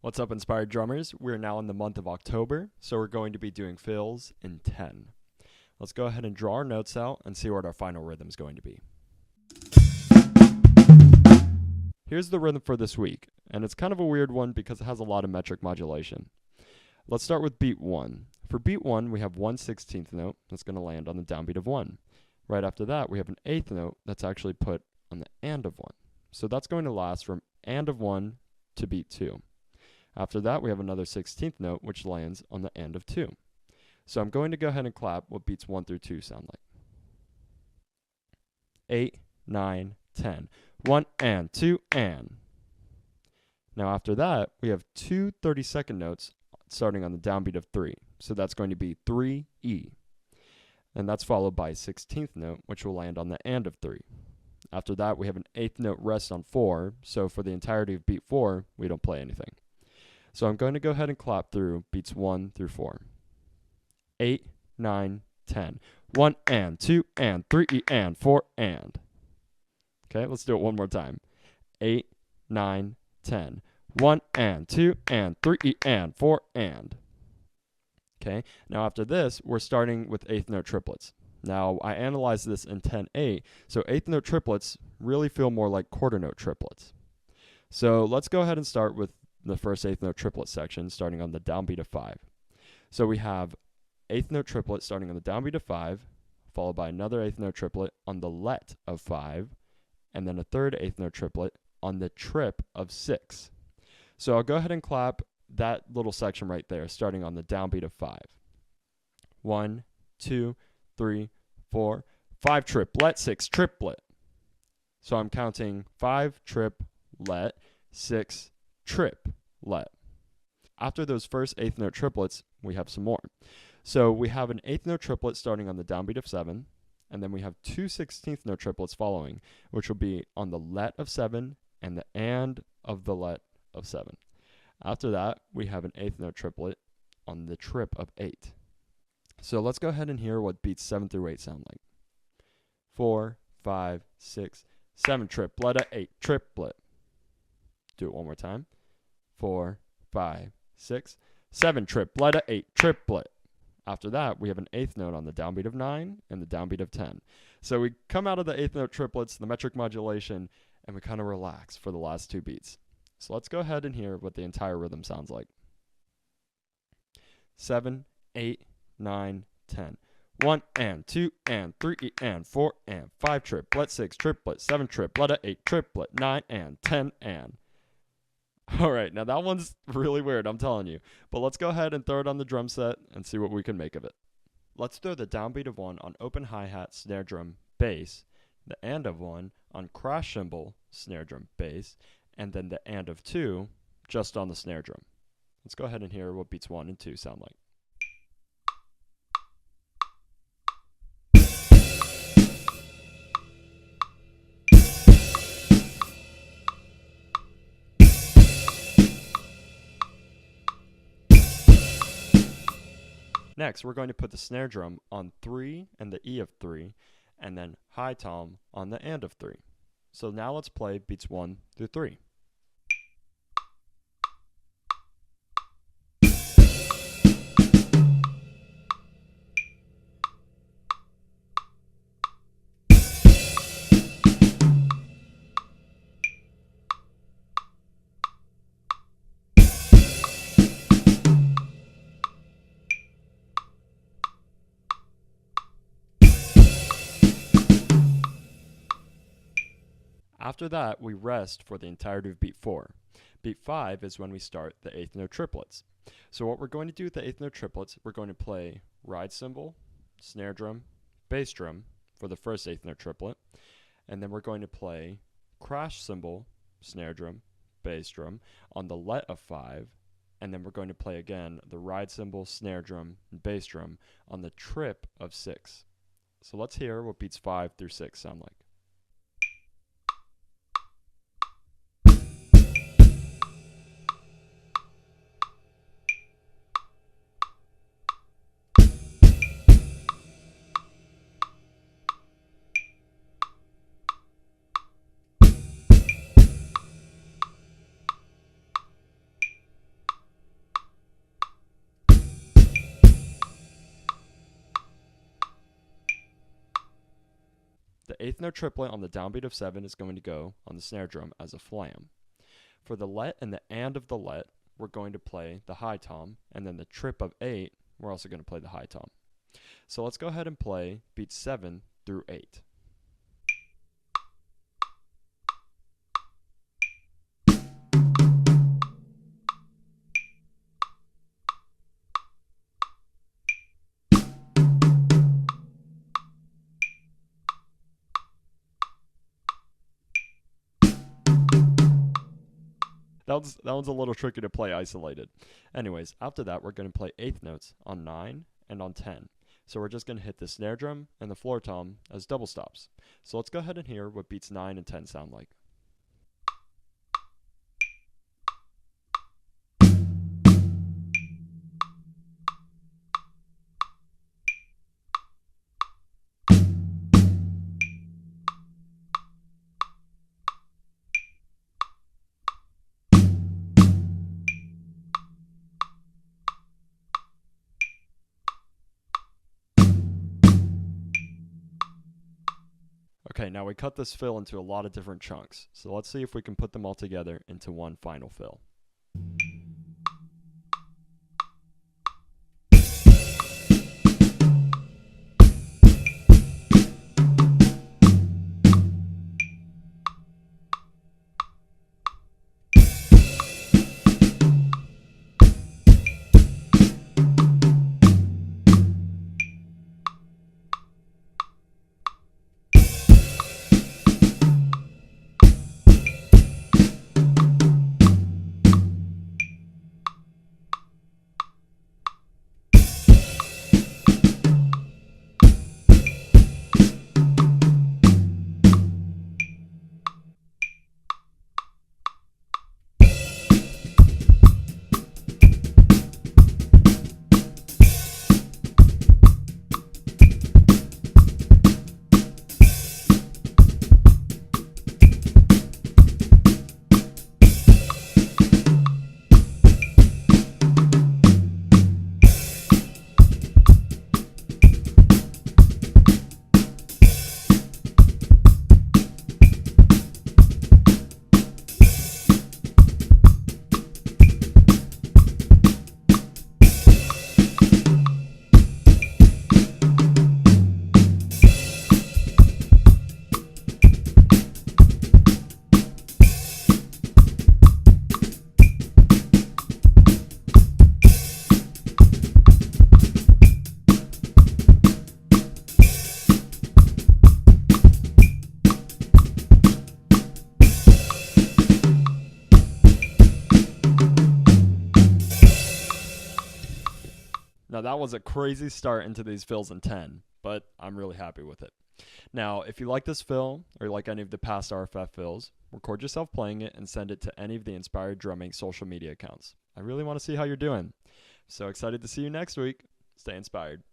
What's up, inspired drummers? We're now in the month of October, so we're going to be doing fills in 10. Let's go ahead and draw our notes out and see what our final rhythm is going to be. Here's the rhythm for this week, and it's kind of a weird one because it has a lot of metric modulation. Let's start with beat 1. For beat 1, we have 1/16th note that's going to land on the downbeat of 1. Right after that, we have an 8th note that's actually put on the and of 1. So that's going to last from and of 1 to beat 2. After that, we have another 16th note, which lands on the and of 2. So I'm going to go ahead and clap what beats 1 through 2 sound like. 8, 9, 10. 1 and 2 and. Now after that, we have two 32nd notes starting on the downbeat of 3. So that's going to be 3E. And that's followed by a 16th note, which will land on the and of 3. After that, we have an 8th note rest on 4. So for the entirety of beat 4, we don't play anything. So I'm going to go ahead and clap through beats 1 through 4. 8, 9, 10. 1 and 2 and 3 and 4 and. Okay, let's do it one more time. 8, 9, 10. 1 and 2 and 3 and 4 and. Okay, now after this, we're starting with 8th note triplets. Now, I analyzed this in 10-8, so 8th note triplets really feel more like quarter note triplets. So let's go ahead and start with the first 8th note triplet section, starting on the downbeat of 5. So we have 8th note triplet starting on the downbeat of 5, followed by another 8th note triplet on the let of 5, and then a third 8th note triplet on the trip of 6. So I'll go ahead and clap that little section right there, starting on the downbeat of 5. 1, 2, 3, 4, 5 triplet, 6 triplet. So I'm counting 5 triplet, 6 triplet. After those first 8th note triplets, we have some more. So we have an 8th note triplet starting on the downbeat of 7, and then we have two 16th note triplets following, which will be on the let of 7 and the and of the let of 7. After that, we have an 8th note triplet on the trip of 8. So let's go ahead and hear what beats 7 through 8 sound like. 4, 5, 6, 7 triplet, 8 triplet. Do it one more time. 4, 5, 6, 7 triplet, 8 triplet. After that, we have an 8th note on the downbeat of 9 and the downbeat of 10. So we come out of the 8th note triplets, the metric modulation, and we kind of relax for the last two beats. So let's go ahead and hear what the entire rhythm sounds like. 7, 8, 9, 10. 1 and 2 and 3 and 4 and 5 triplet, 6 triplet, 7 triplet, 8 triplet, 9 and 10 and. All right, now that one's really weird, I'm telling you. But let's go ahead and throw it on the drum set and see what we can make of it. Let's throw the downbeat of 1 on open hi-hat, snare drum, bass, the and of 1 on crash cymbal, snare drum, bass, and then the and of 2 just on the snare drum. Let's go ahead and hear what beats 1 and 2 sound like. Next, we're going to put the snare drum on 3 and the E of 3, and then high tom on the and of 3. So now let's play beats 1 through 3. After that, we rest for the entirety of beat 4. Beat 5 is when we start the 8th note triplets. So what we're going to do with the 8th note triplets, we're going to play ride cymbal, snare drum, bass drum for the first 8th note triplet, and then we're going to play crash cymbal, snare drum, bass drum on the let of 5, and then we're going to play again the ride cymbal, snare drum, and bass drum on the trip of 6. So let's hear what beats 5 through 6 sound like. The eighth note triplet on the downbeat of 7 is going to go on the snare drum as a flam. For the let and the and of the let, we're going to play the high tom, and then the trip of 8, we're also going to play the high tom. So let's go ahead and play beats 7 through 8. That one's a little tricky to play isolated. Anyways, after that, we're going to play eighth notes on 9 and on 10. So we're just going to hit the snare drum and the floor tom as double stops. So let's go ahead and hear what beats 9 and 10 sound like. Okay, now we cut this fill into a lot of different chunks, so let's see if we can put them all together into one final fill. Now that was a crazy start into these fills in 10, but I'm really happy with it. Now, if you like this fill, or you like any of the past RFF fills, record yourself playing it and send it to any of the Inspired Drumming social media accounts. I really want to see how you're doing. So excited to see you next week. Stay inspired.